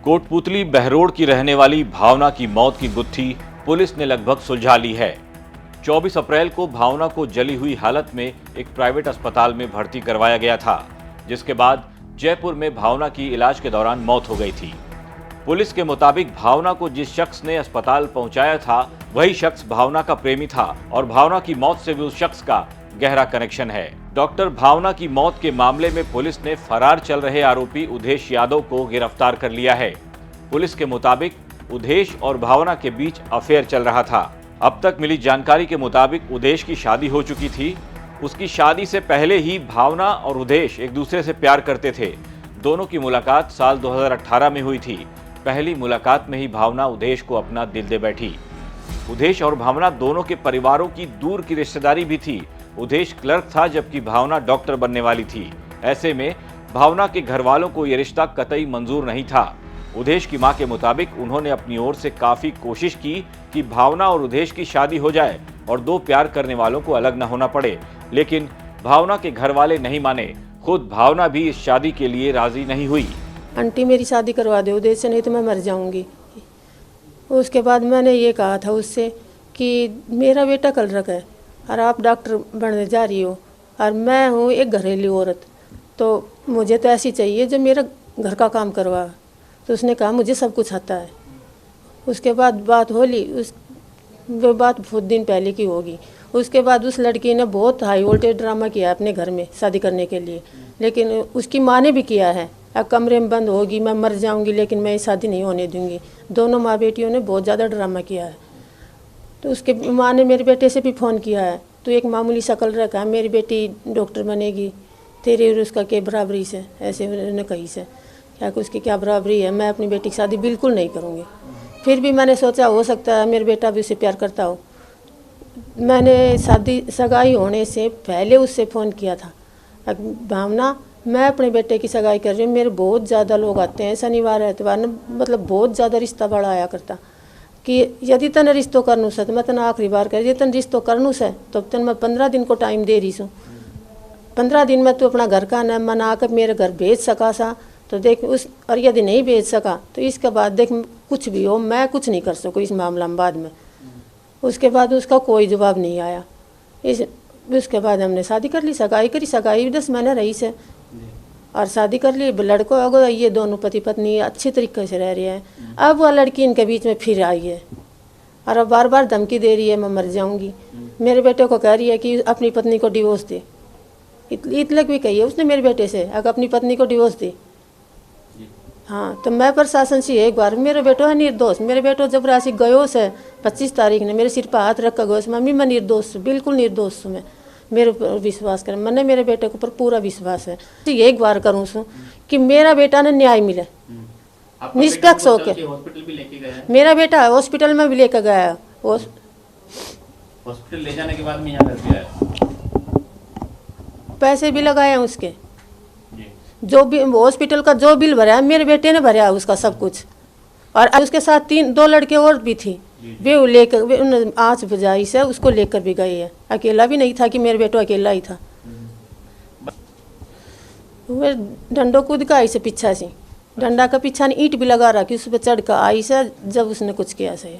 कोटपुतली बहरोड की रहने वाली भावना की मौत की गुत्थी पुलिस ने लगभग सुलझा ली है। 24 अप्रैल को भावना को जली हुई हालत में एक प्राइवेट अस्पताल में भर्ती करवाया गया था, जिसके बाद जयपुर में भावना की इलाज के दौरान मौत हो गई थी। पुलिस के मुताबिक भावना को जिस शख्स ने अस्पताल पहुंचाया था, वही शख्स भावना का प्रेमी था और भावना की मौत से भी उस शख्स का गहरा कनेक्शन है। डॉक्टर भावना की मौत के मामले में पुलिस ने फरार चल रहे आरोपी उदेश यादव को गिरफ्तार कर लिया है। पुलिस के मुताबिक उदेश और भावना के बीच अफेयर चल रहा था। अब तक मिली जानकारी के मुताबिक उदेश की शादी हो चुकी थी। उसकी शादी से पहले ही भावना और उदेश एक दूसरे से प्यार करते थे। दोनों की मुलाकात साल 2018 में हुई थी। पहली मुलाकात में ही भावना उदेश को अपना दिल दे बैठी। उदेश और भावना दोनों के परिवारों की दूर की रिश्तेदारी भी थी। उदेश क्लर्क था जबकि भावना डॉक्टर बनने वाली थी। ऐसे में भावना के घर वालों को यह रिश्ता कतई मंजूर नहीं था। उदेश की मां के मुताबिक उन्होंने अपनी ओर से काफी कोशिश की कि भावना और उदेश की शादी हो जाए और दो प्यार करने वालों को अलग न होना पड़े, लेकिन भावना के घर वाले नहीं माने। खुद भावना भी इस शादी के लिए राजी नहीं हुई। आंटी मेरी शादी करवा दे उदेश से, नहीं तो मैं मर जाऊंगी। उसके बाद मैंने ये कहा था उससे कि मेरा बेटा क्लर्क है और आप डॉक्टर बनने जा रही हो और मैं हूँ एक घरेलू औरत, तो मुझे तो ऐसी चाहिए जो मेरा घर का काम करवा। तो उसने कहा मुझे सब कुछ आता है। उसके बाद बात होली, वो बात बहुत दिन पहले की होगी। उसके बाद उस लड़की ने बहुत हाई वोल्टेज ड्रामा किया अपने घर में शादी करने के लिए, लेकिन उसकी माँ ने भी किया है। अब कमरे में बंद होगी, मैं मर जाऊंगी लेकिन मैं ये शादी नहीं होने दूंगी। दोनों माँ बेटियों ने बहुत ज़्यादा ड्रामा किया है। तो उसके माँ ने मेरे बेटे से भी फ़ोन किया है, तो एक मामूली शकल रखा है, मेरी बेटी डॉक्टर बनेगी, तेरे और उसका क्या बराबरी से, ऐसे उन्होंने कही से क्या कि उसकी क्या बराबरी है। मैं अपनी बेटी की शादी बिल्कुल नहीं करूँगी। फिर भी मैंने सोचा हो सकता है मेरा बेटा भी उससे प्यार करता हो। मैंने शादी सगाई होने से पहले उससे फ़ोन किया था, भावना मैं अपने बेटे की सगाई कर रही हूँ, मेरे बहुत ज़्यादा लोग आते हैं शनिवार एतवार न, मतलब बहुत ज़्यादा रिश्ता बड़ा आया करता कि यदि तन रिश्तों करनू से तो मैं तन आखिरी बार कर, यदि तन रिश्तों करनू से तो तन मैं 15 दिन को टाइम दे रही हूँ। 15 दिन में तू अपना घर का न मना कर मेरे घर भेज सका सा तो देख उस, और यदि नहीं भेज सका तो इसके बाद देख कुछ भी हो मैं कुछ नहीं कर सकूँ इस मामला में बाद में। उसके बाद उसका कोई जवाब नहीं आया। उसके बाद हमने शादी कर ली, सगाई करी, सगाई 10 महीने रही से और शादी कर ली। लड़कों अगर ये दोनों पति पत्नी अच्छे तरीके से रह रहे हैं। अब वह लड़की इनके बीच में फिर आई है और अब बार बार धमकी दे रही है मैं मर जाऊंगी। मेरे बेटे को कह रही है कि अपनी पत्नी को डिवोर्स दे। इतलक भी कही है उसने मेरे बेटे से, अगर अपनी पत्नी को डिवोर्स दे। हाँ, तो मैं प्रशासन से एक बार, मेरे बेटो है निर्दोष। मेरे बेटो जब राशि गयो से 25 तारीख ने मेरे सिर पर हाथ रख कर गयो से, मम्मी मैं निर्दोष, बिल्कुल निर्दोष हूँ मैं, मेरे ऊपर विश्वास करें। मैंने मेरे बेटे के ऊपर पूरा विश्वास है। एक बार करूँ सो कि मेरा बेटा ने न्याय मिले निष्पक्ष होके। हॉस्पिटल भी लेके गया है? मेरा बेटा हॉस्पिटल में भी लेकर गया है। हॉस्पिटल ले जाने के बाद में यहाँ कर दिया है? पैसे भी लगाए हैं उसके, जो भी हॉस्पिटल का जो बिल भरा है मेरे बेटे ने भरा है उसका सब कुछ। और उसके साथ 2 लड़के और भी थी, वे लेकर आँच बुझाई से उसको लेकर भी गई है। अकेला भी नहीं था कि मेरे बेटो अकेला ही था। वो डंडो कूद का आई से पीछा से, डंडा का पीछा ने ईंट भी लगा रखी, उस पर चढ़ कर आई से जब उसने कुछ किया से।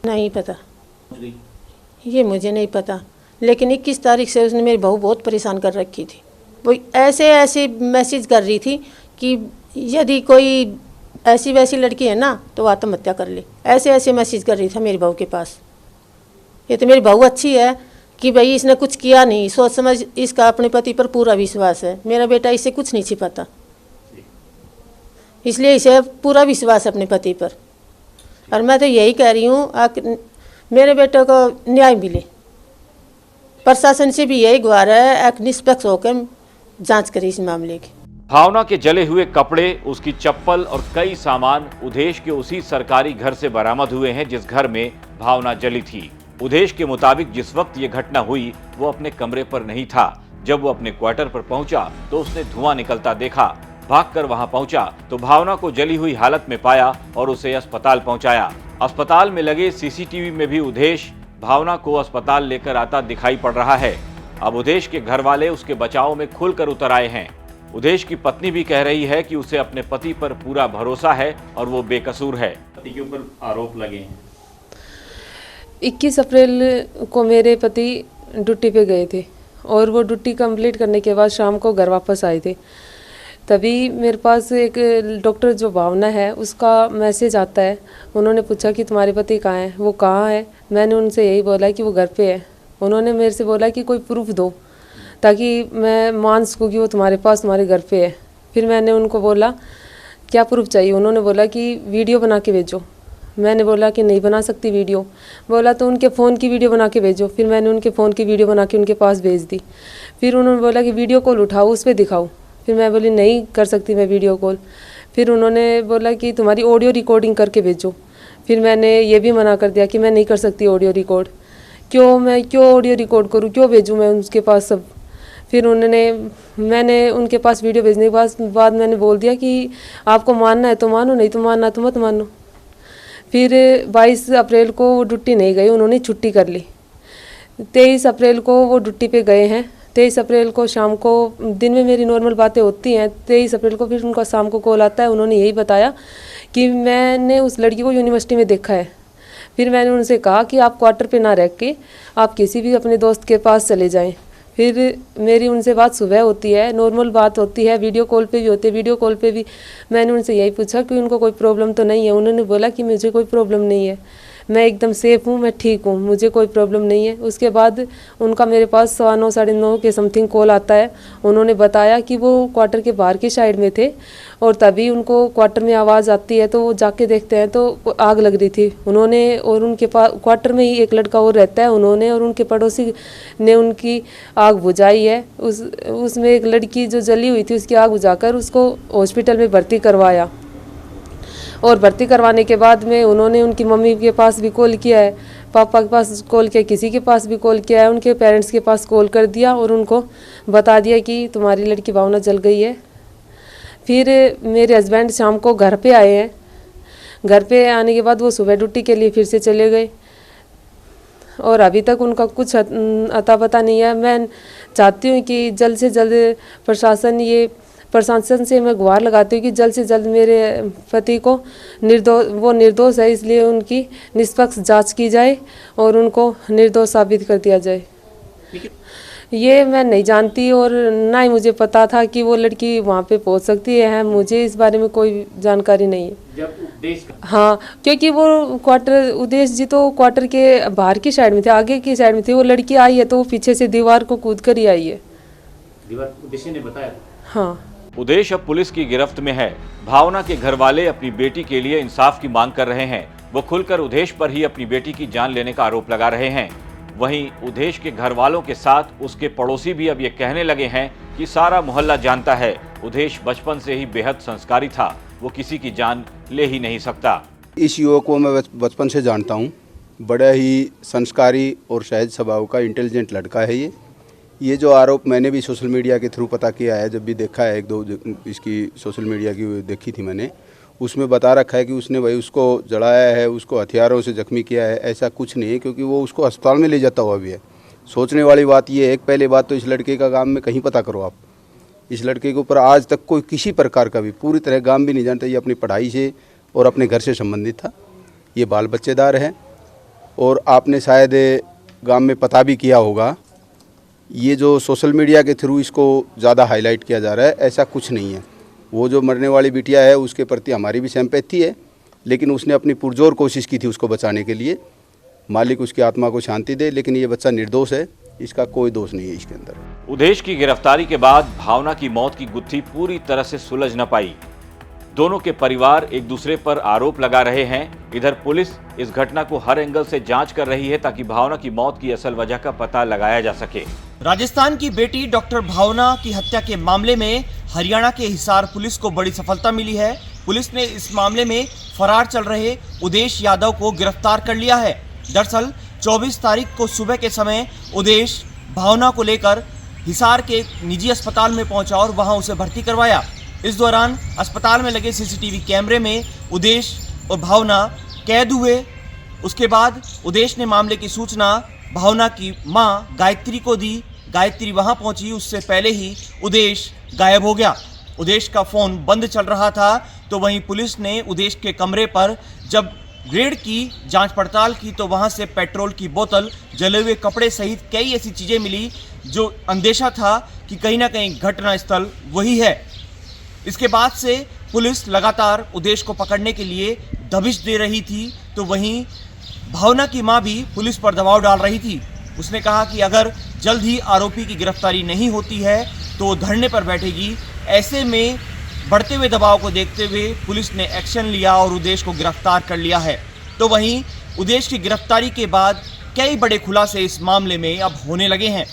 नहीं पता, ये मुझे नहीं पता, लेकिन 21 तारीख से उसने मेरी बहू बहुत परेशान कर रखी थी। वो ऐसे मैसेज कर रही थी कि यदि कोई ऐसी वैसी लड़की है ना तो आत्महत्या कर ले। ऐसे मैसेज कर रही था मेरी बहू के पास। ये तो मेरी बहू अच्छी है कि भाई इसने कुछ किया नहीं, सोच समझ इसका अपने पति पर पूरा विश्वास है। मेरा बेटा इससे कुछ नहीं छिपाता, इसलिए इसे पूरा विश्वास है अपने पति पर। और मैं तो यही कह रही हूँ मेरे बेटे को न्याय मिले। प्रशासन से भी यही गुहार है, निष्पक्ष होकर जांच करे इस मामले की। भावना के जले हुए कपड़े, उसकी चप्पल और कई सामान उदेश के उसी सरकारी घर से बरामद हुए हैं जिस घर में भावना जली थी। उदेश के मुताबिक जिस वक्त ये घटना हुई वो अपने कमरे पर नहीं था। जब वो अपने क्वार्टर पर पहुंचा तो उसने धुआं निकलता देखा। भागकर वहां पहुंचा तो भावना को जली हुई हालत में पाया और उसे अस्पताल पहुंचाया। अस्पताल में लगे सीसीटीवी में भी उदेश भावना को अस्पताल लेकर आता दिखाई पड़ रहा है। अब उदेश के घर वाले उसके बचाव में खुलकर उतर आए हैं। उदेश की पत्नी भी कह रही है कि उसे अपने पति पर पूरा भरोसा है और वो बेकसूर है। पति के ऊपर आरोप लगे हैं। 21 अप्रैल को मेरे पति ड्यूटी पे गए थे और वो ड्यूटी कंप्लीट करने के बाद शाम को घर वापस आए थे। तभी मेरे पास एक डॉक्टर जो भावना है उसका मैसेज आता है। उन्होंने पूछा कि तुम्हारे पति कहाँ हैं, वो कहाँ है। मैंने उनसे यही बोला कि वो घर पे है। उन्होंने मेरे से बोला कि कोई प्रूफ दो ताकि मैं मान सकूँ कि वो तुम्हारे पास तुम्हारे घर पे है। फिर मैंने उनको बोला क्या प्रूफ चाहिए। उन्होंने बोला कि वीडियो बना के भेजो। मैंने बोला कि नहीं बना सकती वीडियो। बोला तो उनके फ़ोन की वीडियो बना के भेजो। फिर मैंने उनके फ़ोन की वीडियो बना के उनके पास भेज दी। फिर उन्होंने बोला कि वीडियो कॉल उठाओ, उस पर दिखाओ। फिर मैं बोली नहीं कर सकती मैं वीडियो कॉल। फिर उन्होंने बोला कि तुम्हारी ऑडियो रिकॉर्डिंग करके भेजो। फिर मैंने ये भी मना कर दिया कि मैं नहीं कर सकती ऑडियो रिकॉर्ड। क्यों ऑडियो रिकॉर्ड करूँ, क्यों भेजूँ मैं उनके पास सब। फिर मैंने उनके पास वीडियो भेजने के बाद मैंने बोल दिया कि आपको मानना है तो मानो, नहीं तो मानना तो मत मानो। फिर 22 अप्रैल को वो ड्यूटी नहीं गए, उन्होंने छुट्टी कर ली। 23 अप्रैल को वो ड्यूटी पे गए हैं। 23 अप्रैल को शाम को, दिन में मेरी नॉर्मल बातें होती हैं। 23 अप्रैल को फिर उनका शाम को कॉल आता है। उन्होंने यही बताया कि मैंने उस लड़की को यूनिवर्सिटी में देखा है। फिर मैंने उनसे कहा कि आप क्वार्टर पे ना रह के आप किसी भी अपने दोस्त के पास चले जाएं। फिर मेरी उनसे बात सुबह होती है, नॉर्मल बात होती है, वीडियो कॉल पे भी होती है। वीडियो कॉल पे भी मैंने उनसे यही पूछा कि उनको कोई प्रॉब्लम तो नहीं है। उन्होंने बोला कि मुझे कोई प्रॉब्लम नहीं है, मैं एकदम सेफ हूँ, मैं ठीक हूँ, मुझे कोई प्रॉब्लम नहीं है। उसके बाद उनका मेरे पास 9:15 साढ़े 9 के समथिंग कॉल आता है। उन्होंने बताया कि वो क्वार्टर के बाहर की साइड में थे और तभी उनको क्वार्टर में आवाज़ आती है तो वो जाके देखते हैं तो आग लग रही थी। उन्होंने और उनके पास क्वार्टर में ही एक लड़का और रहता है, उन्होंने और उनके पड़ोसी ने उनकी आग बुझाई है। उसमें एक लड़की जो जली हुई थी उसकी आग बुझाकर उसको हॉस्पिटल में भर्ती करवाया। और भर्ती करवाने के बाद में उन्होंने उनकी मम्मी के पास भी कॉल किया है, पापा के पास कॉल किया, किसी के पास भी कॉल किया है, उनके पेरेंट्स के पास कॉल कर दिया और उनको बता दिया कि तुम्हारी लड़की भावना जल गई है। फिर मेरे हस्बैंड शाम को घर पे आए हैं। घर पे आने के बाद वो सुबह ड्यूटी के लिए फिर से चले गए और अभी तक उनका कुछ अता पता नहीं है। मैं चाहती हूँ कि जल्द से जल्द प्रशासन से मैं गुहार लगाती हूँ कि जल्द से जल्द मेरे पति को निर्दोष है, इसलिए उनकी निष्पक्ष जांच की जाए और उनको निर्दोष साबित कर दिया जाए। ये मैं नहीं जानती और ना ही मुझे पता था कि वो लड़की वहाँ पे पहुँच सकती है। मुझे इस बारे में कोई जानकारी नहीं है। जब उदेश हाँ, क्योंकि वो उदेश जी तो क्वार्टर के बाहर की साइड में थे, आगे की साइड में थे। वो लड़की आई है तो वो पीछे से दीवार को कूद कर ही आई है। दीवार उदेश ने बताया। हाँ, उदेश अब पुलिस की गिरफ्त में है। भावना के घर वाले अपनी बेटी के लिए इंसाफ की मांग कर रहे हैं। वो खुलकर उदेश पर ही अपनी बेटी की जान लेने का आरोप लगा रहे हैं। वहीं उदेश के घर वालों के साथ उसके पड़ोसी भी अब ये कहने लगे हैं कि सारा मोहल्ला जानता है उदेश बचपन से ही बेहद संस्कारी था, वो किसी की जान ले ही नहीं सकता। इस युवक को मैं बचपन से जानता हूँ। बड़ा ही संस्कारी और सहज स्वभाव का इंटेलिजेंट लड़का है ये जो आरोप मैंने भी सोशल मीडिया के थ्रू पता किया है, जब भी देखा है, एक दो इसकी सोशल मीडिया की देखी थी मैंने, उसमें बता रखा है कि उसने भाई उसको जलाया है, उसको हथियारों से जख्मी किया है। ऐसा कुछ नहीं है, क्योंकि वो उसको अस्पताल में ले जाता हुआ भी है। सोचने वाली बात ये है, पहले बात तो इस लड़के का गांव में कहीं पता करो आप। इस लड़के के ऊपर आज तक कोई किसी प्रकार का भी पूरी तरह गांव भी नहीं जानता। ये अपनी पढ़ाई से और अपने घर से संबंधित था। ये बाल बच्चेदार है और आपने शायद गांव में पता भी किया होगा। ये जो सोशल मीडिया के थ्रू इसको ज़्यादा हाईलाइट किया जा रहा है, ऐसा कुछ नहीं है। वो जो मरने वाली बिटिया है उसके प्रति हमारी भी सिंपैथी है, लेकिन उसने अपनी पुरजोर कोशिश की थी उसको बचाने के लिए। मालिक उसकी आत्मा को शांति दे, लेकिन ये बच्चा निर्दोष है, इसका कोई दोष नहीं है इसके अंदर। उदेश की गिरफ्तारी के बाद भावना की मौत की गुत्थी पूरी तरह से सुलझ न पाई। दोनों के परिवार एक दूसरे पर आरोप लगा रहे हैं। इधर पुलिस इस घटना को हर एंगल से जांच कर रही है ताकि भावना की मौत की असल वजह का पता लगाया जा सके। राजस्थान की बेटी डॉक्टर भावना की हत्या के मामले में हरियाणा के हिसार पुलिस को बड़ी सफलता मिली है। पुलिस ने इस मामले में फरार चल रहे उदेश यादव को गिरफ्तार कर लिया है। दरअसल 24 तारीख को सुबह के समय उदेश भावना को लेकर हिसार के एक निजी अस्पताल में पहुंचा और वहां उसे भर्ती करवाया। इस दौरान अस्पताल में लगे सीसीटीवी कैमरे में उदेश और भावना कैद हुए। उसके बाद उदेश ने मामले की सूचना भावना की मां गायत्री को दी। गायत्री वहां पहुंची, उससे पहले ही उदेश गायब हो गया। उदेश का फोन बंद चल रहा था, तो वहीं पुलिस ने उदेश के कमरे पर जब रेड की, जांच पड़ताल की, तो वहां से पेट्रोल की बोतल, जले हुए कपड़े सहित कई ऐसी चीजें मिली जो अंदेशा था कि कहीं ना कहीं घटनास्थल वही है। इसके बाद से पुलिस लगातार उदेश को पकड़ने के लिए दबिश दे रही थी, तो वहीं भावना की मां भी पुलिस पर दबाव डाल रही थी। उसने कहा कि अगर जल्द ही आरोपी की गिरफ्तारी नहीं होती है तो वो धरने पर बैठेगी। ऐसे में बढ़ते हुए दबाव को देखते हुए पुलिस ने एक्शन लिया और उदेश को गिरफ्तार कर लिया है। तो वहीं उदेश की गिरफ्तारी के बाद कई बड़े खुलासे इस मामले में अब होने लगे हैं।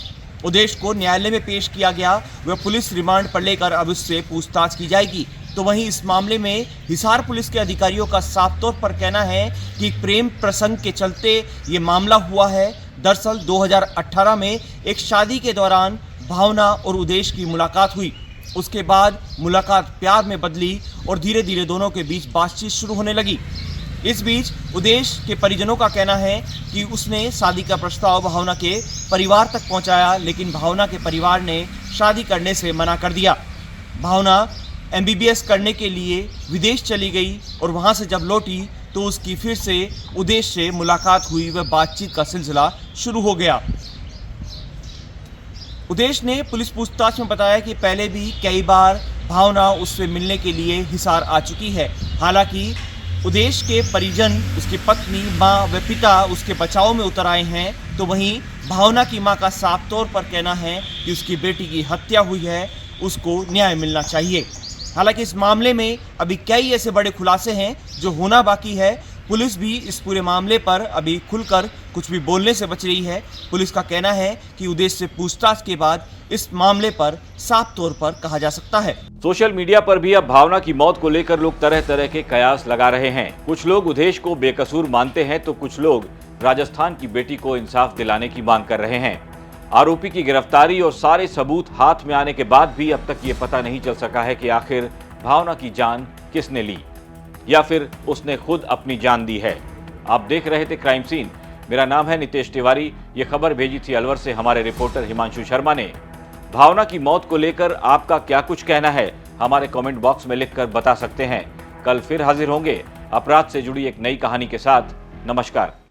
उदेश को न्यायालय में पेश किया गया, वह पुलिस रिमांड पर लेकर अब उससे पूछताछ की जाएगी। तो वहीं इस मामले में हिसार पुलिस के अधिकारियों का साफ तौर पर कहना है कि प्रेम प्रसंग के चलते ये मामला हुआ है। दरअसल 2018 में एक शादी के दौरान भावना और उदेश की मुलाकात हुई। उसके बाद मुलाकात प्यार में बदली और धीरे धीरे दोनों के बीच बातचीत शुरू होने लगी। इस बीच उदेश के परिजनों का कहना है कि उसने शादी का प्रस्ताव भावना के परिवार तक पहुंचाया, लेकिन भावना के परिवार ने शादी करने से मना कर दिया। भावना MBBS करने के लिए विदेश चली गई और वहां से जब लौटी तो उसकी फिर से उदेश से मुलाकात हुई व बातचीत का सिलसिला शुरू हो गया। उदेश ने पुलिस पूछताछ में बताया कि पहले भी कई बार भावना उससे मिलने के लिए हिसार आ चुकी है। हालांकि उदेश के परिजन, उसकी पत्नी, मां व पिता उसके बचाव में उतर आए हैं। तो वहीं भावना की मां का साफ तौर पर कहना है कि उसकी बेटी की हत्या हुई है, उसको न्याय मिलना चाहिए। हालांकि इस मामले में अभी कई ऐसे बड़े खुलासे हैं जो होना बाकी है। पुलिस भी इस पूरे मामले पर अभी खुलकर कुछ भी बोलने से बच रही है। पुलिस का कहना है कि उदेश से पूछताछ के बाद इस मामले पर साफ तौर पर कहा जा सकता है। सोशल मीडिया पर भी अब भावना की मौत को लेकर लोग तरह तरह के कयास लगा रहे हैं। कुछ लोग उदेश को बेकसूर मानते हैं तो कुछ लोग राजस्थान की बेटी को इंसाफ दिलाने की मांग कर रहे हैं। आरोपी की गिरफ्तारी और सारे सबूत हाथ में आने के बाद भी अब तक ये पता नहीं चल सका है कि आखिर भावना की जान किसने ली या फिर उसने खुद अपनी जान दी है। आप देख रहे थे क्राइम सीन। मेरा नाम है नितेश तिवारी। ये खबर भेजी थी अलवर से हमारे रिपोर्टर हिमांशु शर्मा ने। भावना की मौत को लेकर आपका क्या कुछ कहना है, हमारे कमेंट बॉक्स में लिखकर बता सकते हैं। कल फिर हाजिर होंगे अपराध से जुड़ी एक नई कहानी के साथ। नमस्कार।